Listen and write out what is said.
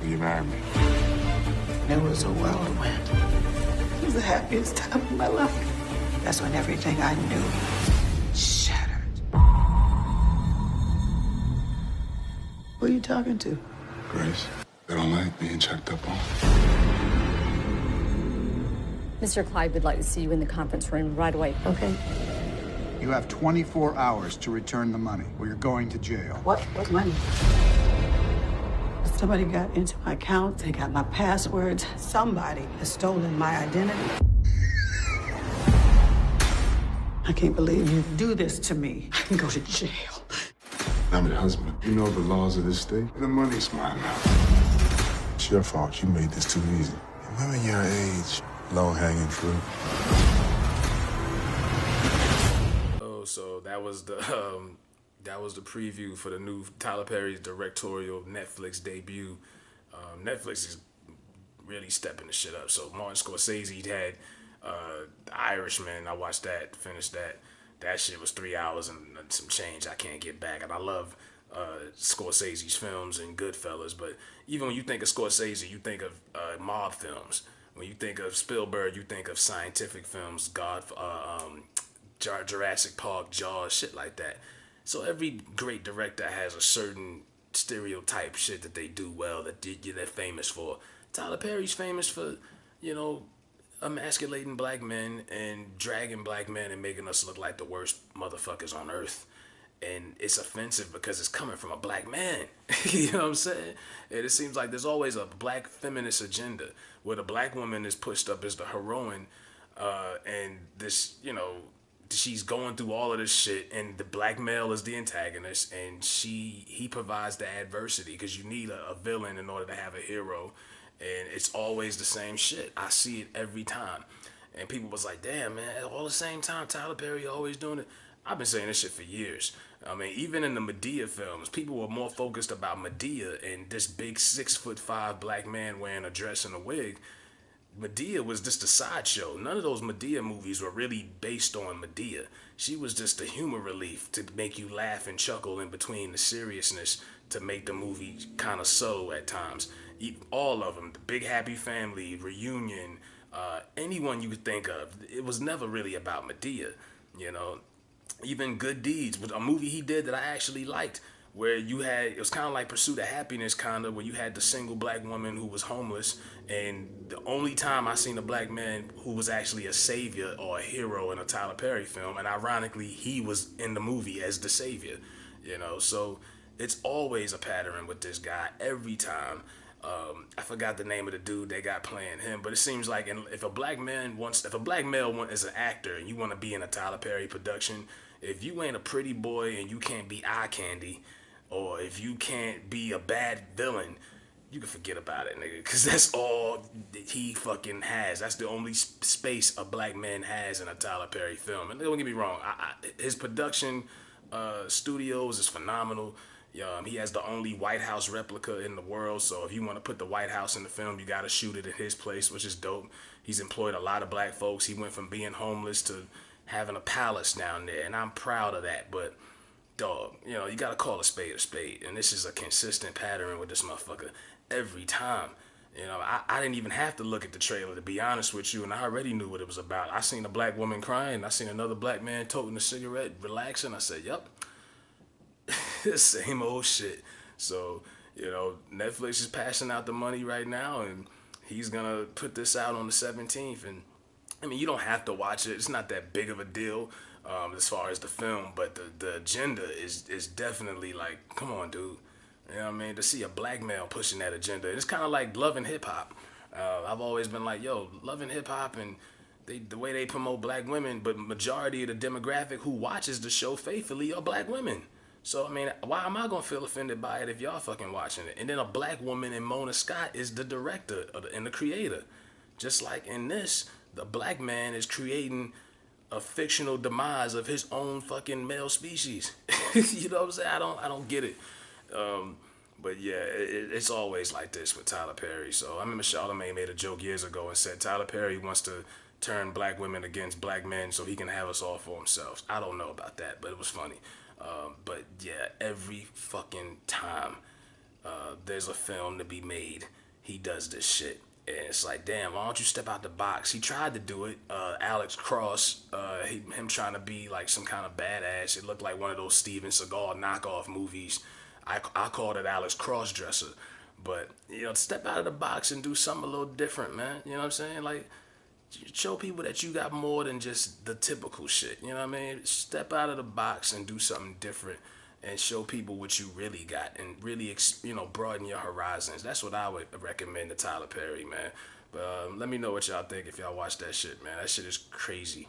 Will you marry me? It was a whirlwind. It was the happiest time of my life. That's when everything I knew shattered. Who are you talking to? Grace, they don't like being checked up on. Mr. Clyde would like to see you in the conference room right away. Okay. You have 24 hours to return the money, or you're going to jail. What money? Somebody got into my account. They got my passwords. Somebody has stolen my identity. I can't believe you do this to me. I can go to jail. I'm your husband. You know the laws of this state. The money's mine now. It's your fault. You made this too easy. Women your age, low-hanging fruit. So that was the preview for the new Tyler Perry's directorial Netflix debut. Netflix is really stepping the shit up. So Martin Scorsese had The Irishman. I watched that, finished that. That shit was 3 hours and some change I can't get back. And I love Scorsese's films and Goodfellas. But even when you think of Scorsese, you think of mob films. When you think of Spielberg, you think of scientific films, Jurassic Park, Jaws, shit like that. So every great director has a certain stereotype shit that they do well, that they're famous for. Tyler Perry's famous for, emasculating black men and dragging black men and making us look like the worst motherfuckers on earth. And it's offensive because it's coming from a black man. You know what I'm saying? And it seems like there's always a black feminist agenda where the black woman is pushed up as the heroine, and this, she's going through all of this shit, and the black male is the antagonist, and he provides the adversity, because you need a villain in order to have a hero, and it's always the same shit. I see it every time, and people was like, damn, man, all the same time Tyler Perry always doing it. I've been saying this shit for years. I mean, even in the Medea films, people were more focused about Medea and this big 6'5" black man wearing a dress and a wig. Medea was just a sideshow. None of those Medea movies were really based on Medea. She was just a humor relief to make you laugh and chuckle in between the seriousness, to make the movie kind of subtle at times. All of them, The Big Happy Family, Reunion, anyone you could think of, it was never really about Medea, Even Good Deeds, a movie he did that I actually liked, where it was kind of like Pursuit of Happiness, where you had the single black woman who was homeless, and the only time I seen a black man who was actually a savior or a hero in a Tyler Perry film, and ironically, he was in the movie as the savior, so it's always a pattern with this guy every time. I forgot the name of the dude they got playing him, but it seems like if a black male is an actor and you want to be in a Tyler Perry production, if you ain't a pretty boy and you can't be eye candy, or if you can't be a bad villain, you can forget about it, nigga, because that's all he fucking has. That's the only space a black man has in a Tyler Perry film. And don't get me wrong, his production studios is phenomenal. He has the only White House replica in the world, so if you want to put the White House in the film, you got to shoot it at his place, which is dope. He's employed a lot of black folks. He went from being homeless to having a palace down there, and I'm proud of that. But dog, you got to call a spade, and this is a consistent pattern with this motherfucker every time. I didn't even have to look at the trailer, to be honest with you, and I already knew what it was about. I seen a black woman crying, I seen another black man toting a cigarette, relaxing. I said, yep, same old shit. So, Netflix is passing out the money right now, and he's gonna put this out on the 17th, and I mean, you don't have to watch it. It's not that big of a deal as far as the film, but the agenda is definitely like, come on, dude. You know what I mean? To see a black male pushing that agenda, it's kind of like Love and Hip Hop. I've always been like, yo, Love and Hip Hop, and the way they promote black women, but majority of the demographic who watches the show faithfully are black women. So, I mean, why am I going to feel offended by it if y'all fucking watching it? And then a black woman in Mona Scott is the director and the creator. Just like in this, the black man is creating a fictional demise of his own fucking male species. You know what I'm saying? I don't get it. But yeah, it's always like this with Tyler Perry. So I remember Charlamagne made a joke years ago and said Tyler Perry wants to turn black women against black men so he can have us all for himself. I don't know about that, but it was funny. But yeah, every fucking time there's a film to be made. He does this shit. And it's like, damn, why don't you step out the box? He tried to do it. Alex Cross, him trying to be like some kind of badass. It looked like one of those Steven Seagal knockoff movies. I called it Alex Cross Dresser. But, you know, step out of the box and do something a little different, man. You know what I'm saying? Like, show people that you got more than just the typical shit. You know what I mean? Step out of the box and do something different and show people what you really got and really, you know, broaden your horizons. That's what I would recommend to Tyler Perry, man. But let me know what y'all think if y'all watch that shit, man. That shit is crazy.